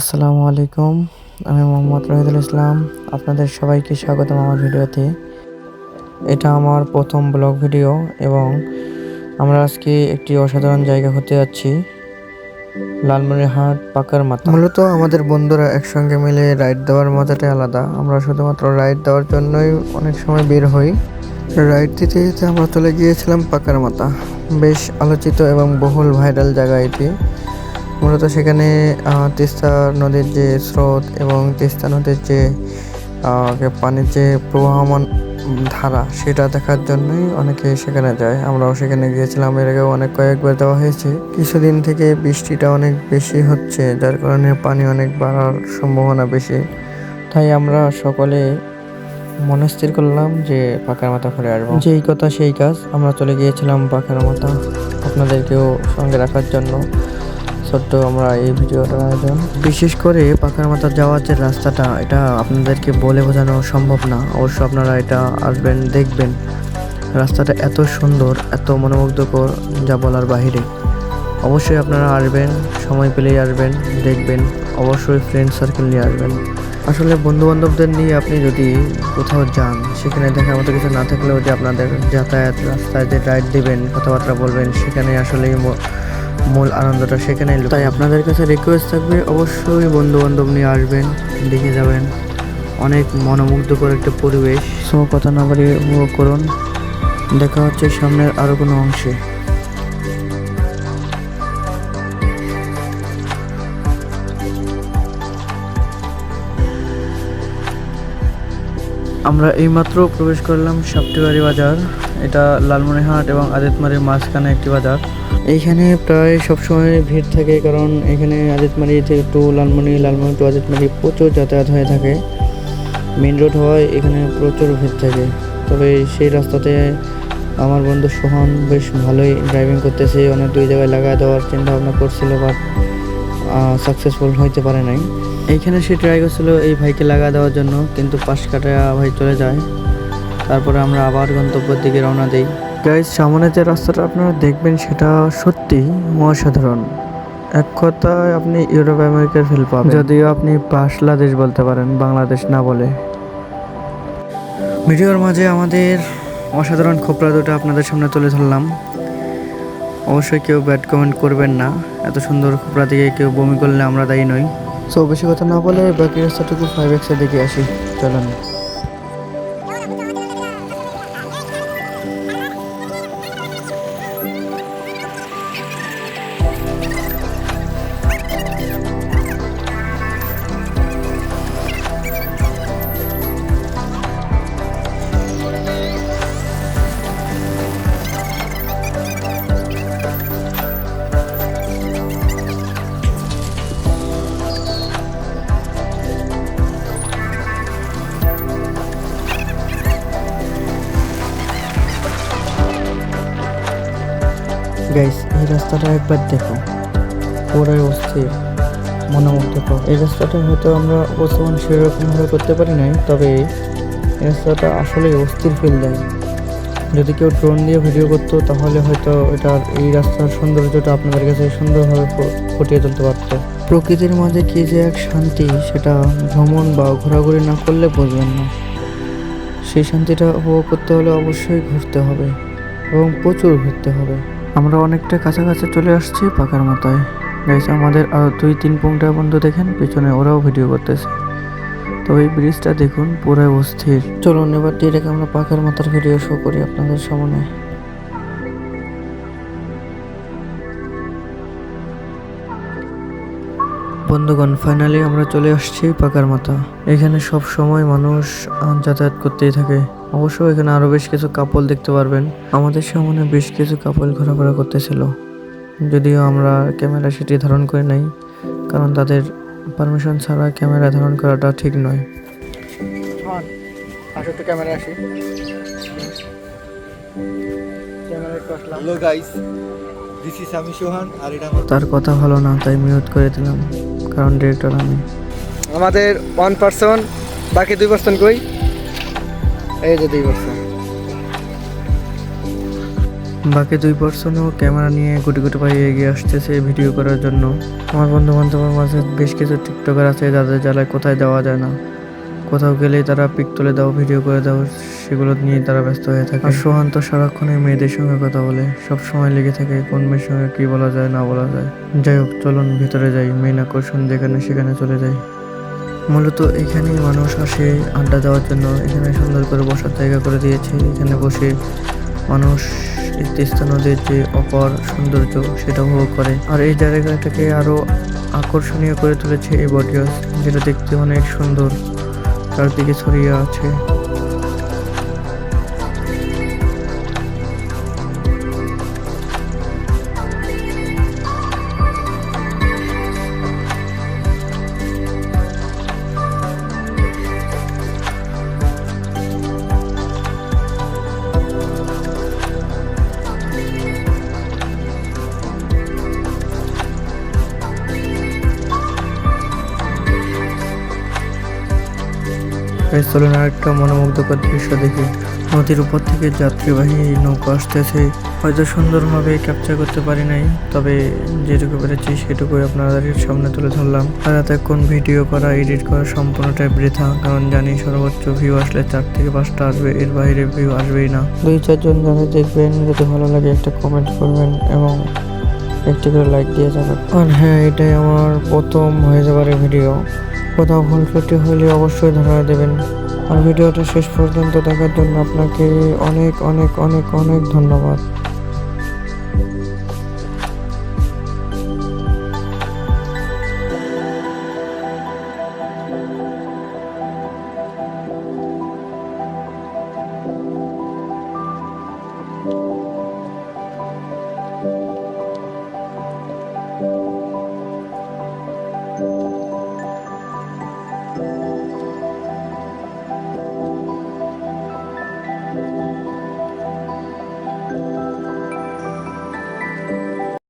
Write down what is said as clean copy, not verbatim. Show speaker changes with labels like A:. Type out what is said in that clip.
A: আসসালামু আলাইকুম। আমি মোহাম্মদ রহিদুল ইসলাম। আপনাদের সবাইকে স্বাগতম আমার ভিডিওতে। এটা আমার প্রথম ব্লগ ভিডিও এবং আমরা আজকে একটি অসাধারণ জায়গা হতে যাচ্ছি, লালমনিরহাট পাকার মাথা। মূলত আমাদের বন্ধুরা একসঙ্গে মিলে রাইড দেওয়ার মজাটাই আলাদা। আমরা শুধুমাত্র রাইড দেওয়ার জন্যই অনেক সময় বের হই। রাইড দিতে যেতে আমরা চলে গিয়েছিলাম পাকার মাথা। বেশ আলোচিত এবং বহুল ভাইরাল জায়গা এটি। মূলত সেখানে তিস্তা নদীর যে স্রোত এবং তিস্তা নদীর যে পানির যে প্রবাহমান ধারা, সেটা দেখার জন্যই অনেকে সেখানে যায়। আমরাও সেখানে গিয়েছিলাম, এর আগেও কয়েকবার যাওয়া হয়েছে। কিছুদিন থেকে বৃষ্টিটা অনেক বেশি হচ্ছে, যার কারণে পানি অনেক বাড়ার সম্ভাবনা বেশি। তাই আমরা সকলে মনস্থির করলাম যে পাকার মাথা ঘুরে আসবো। যেই কথা সেই কাজ, আমরা চলে গিয়েছিলাম পাকার মাথা আপনাদেরকেও সঙ্গে রাখার জন্য। ছোট্ট আমরা এই ভিডিওটার আয়োজন। বিশেষ করে পাকার মাথা যাওয়ার যে রাস্তাটা, এটা আপনাদেরকে বলে বোঝানো সম্ভব না। অবশ্য আপনারা এটা আসবেন, দেখবেন। রাস্তাটা এত সুন্দর, এত মনোমুগ্ধকর, যা বলার বাহিরে। অবশ্যই আপনারা আসবেন, সময় পেলেই আসবেন, দেখবেন। অবশ্যই ফ্রেন্ড সার্কেল নিয়ে আসবেন। আসলে বন্ধু বান্ধবদের নিয়ে আপনি যদি কোথাও যান, সেখানে দেখার মতো কিছু না থাকলেও যে আপনাদের যাতায়াত রাস্তায় যে রাইড দিবেন, কথাবার্তা বলবেন, সেখানে আসলেই মূল আনন্দটা সেখানেই। তাই আপনাদের কাছে রিকোয়েস্ট থাকবে, অবশ্যই বন্ধু বান্ধব নিয়ে আসবেন, দেখে যাবেন। অনেক মনোমুগ্ধকর একটা পরিবেশ। সো কথা না বাড়িয়ে উপভোগ করুন। দেখা হচ্ছে সামনের আরো কোনো অংশে। আমরা এইমাত্র প্রবেশ করলাম সাপ্টিবাড়ি বাজার। এটা লালমনিরহাট এবং আদিতমারির মাঝখানে একটি বাজার। এইখানে প্রায় সবসময় ভিড় থাকে, কারণ এখানে আদিতমারি থেকে টু লালমনি, লালমনি টু আদিতমারি প্রচুর যাতায়াত হয়ে থাকে। মেন রোড হওয়ায় এখানে প্রচুর ভিড় থাকে। তবে সেই রাস্তাতে আমার বন্ধু সোহান বেশ ভালোই ড্রাইভিং করতেছে। অনেক দুই জায়গায় লাগায় দেওয়ার চিন্তা ভাবনা করছিল, বাট সাকসেসফুল হইতে পারে নাই। এইখানে সে ট্রাই করছিল এই ভাইকে লাগা দেওয়ার জন্য, কিন্তু পাশ কাটায় ভাই চলে যায়। তারপরে আমরা আবার গন্তব্যের দিকে রওনা দিই। গাইজ, সামনে যে রাস্তাটা আপনারা দেখবেন, সেটা সত্যি অসাধারণ। এক কথায় আপনি ইউরোপ আমেরিকার ফিল পাবেন, যদিও আপনি বাংলাদেশ বলতে পারেন, বাংলাদেশ না বলে। ভিডিওর মাঝে আমাদের অসাধারণ খোপরা দুটো আপনাদের সামনে তুলে ধরলাম। অবশ্যই কেউ ব্যাড কমেন্ট করবেন না। এত সুন্দর খোপরা দিকে কেউ বমি করলে আমরা দায়ী নই। সো বেশি কথা না বলে বাকি রাস্তাটুকু 5X-এর দিকে আসি, চলেন। গাইস, এই রাস্তাটা একবার দেখো, পুরো অস্থির, মনোমুগ্ধকর। এই রাস্তাটা হয়তো আমরা উপস্থাপন সেরকমভাবে করতে পারি নাই, তবে এই রাস্তাটা আসলে অস্থির ফিল দেয়। যদি কেউ ড্রোন দিয়ে ভিডিও করতো, তাহলে হয়তো এটার এই রাস্তার সৌন্দর্যটা আপনাদের কাছে সুন্দরভাবে ফুটিয়ে তুলতে পারত। প্রকৃতির মাঝে কি যে এক শান্তি, সেটা ভ্রমণ বা ঘোরাঘুরি না করলে বুঝবেন না। সেই শান্তিটা উপভোগ করতে হলে অবশ্যই ঘুরতে হবে এবং প্রচুর ঘুরতে হবে। আমরা অনেকটা কাছাকাছি চলে আসছি পাকার মাথায়। গাইস, আমাদের আরও 2-3 পুংটা বন্ধু দেখেন পিছনে, ওরাও ভিডিও করতেছে। তো এই ব্রিজটা দেখুন, পুরো অস্থির। চলুন এবার ডিরেক্ট আমরা পাকার মাথার ভিডিও শো করি আপনাদের সামনে। বন্ধুগণ, ফাইনালি আমরা চলে আসছি পাকার মাথা। এখানে সব সময় মানুষ যাতায়াত করতেই থাকে। অবশ্য এখানে আরো বেশ কিছু কাপল দেখতে পারবেন। আমাদের সামনে বেশ কিছু কাপল ঘোরাফেরা করতেছিল, যদিও আমরা ক্যামেরা সেটি ধারণ করে নাই, কারণ তাদের পারমিশন ছাড়া ক্যামেরা ধারণ করাটা ঠিক নয়।
B: হ্যালো গাইস, দিস ইজ আমি সোহান, আর এটা
A: তার কথা ভালো না, তাই মিউট করে দিলাম, কারণ ডিরেক্টর আমি।
B: আমাদের 1 পারসন, বাকি 2 পারসন কই? এই যে 2 পারসন।
A: বাকি 2 পার্সনও ক্যামেরা নিয়ে গুটি গুটি পায়ে এগিয়ে আসতেছে ভিডিও করার জন্য। আমার বন্ধু বান্ধবের মাঝে বেশ কিছু টিকটকার আছে যাদের জ্বালায় কোথায় যাওয়া যায় না, কোথাও গেলেই তারা পিক তুলে দাও, ভিডিও করে দাও, সেগুলো নিয়ে তারা ব্যস্ত হয়ে থাকে। আর সোহান তো সারাক্ষণই মেয়েদের সঙ্গে কথা বলে, সব সময় লেগে থাকে কোন মেয়ের সঙ্গে কি বলা যায় না বলা যায়। যাই হোক, চলুন ভিতরে যাই, মেইন আকর্ষণ যেখানে সেখানে চলে যাই। মূলত এখানেই মানুষ আসে আড্ডা দেওয়ার জন্য। এখানে সুন্দর করে বসার জায়গা করে দিয়েছে, এখানে বসে মানুষ এই তিস্তা নদীর যে অপার সৌন্দর্য সেটা উপভোগ করে। আর এই জায়গাটাকে আরো আকর্ষণীয় করে তুলেছে এই বট গাছ, যেটা দেখতে অনেক সুন্দর, চারদিকে ছড়িয়ে আছে। এই চলুন আরেকটা মনোমুগ্ধকর দৃশ্য দেখি। নদীর উপর থেকে যাত্রীবাহী নৌকা আসতেছে। হয়তো সুন্দরভাবে ক্যাপচার করতে পারি নাই, তবে যেটুকু পেরেছি সেটুকুই আপনাদের সামনে তুলে ধরলাম। আর এতক্ষণ ভিডিও করা, এডিট করা সম্পূর্ণটাই বৃথা, কারণ জানি সর্বোচ্চ ভিউ আসলে 4 থেকে 5টা আসবে, এর বাইরে ভিউ আসবেই না। 2-4 জন যারা দেখবেন, যদি ভালো লাগে একটা কমেন্ট করবেন এবং একটি করে লাইক দিয়ে যাবেন। আর হ্যাঁ, এটাই আমার প্রথম ভয়েস ওভারের ভিডিও, কোথাও ভুল ত্রুটি হলে অবশ্যই ধরা দেবেন। আর ভিডিওটা শেষ পর্যন্ত দেখার জন্য আপনাকে অনেক অনেক অনেক অনেক ধন্যবাদ।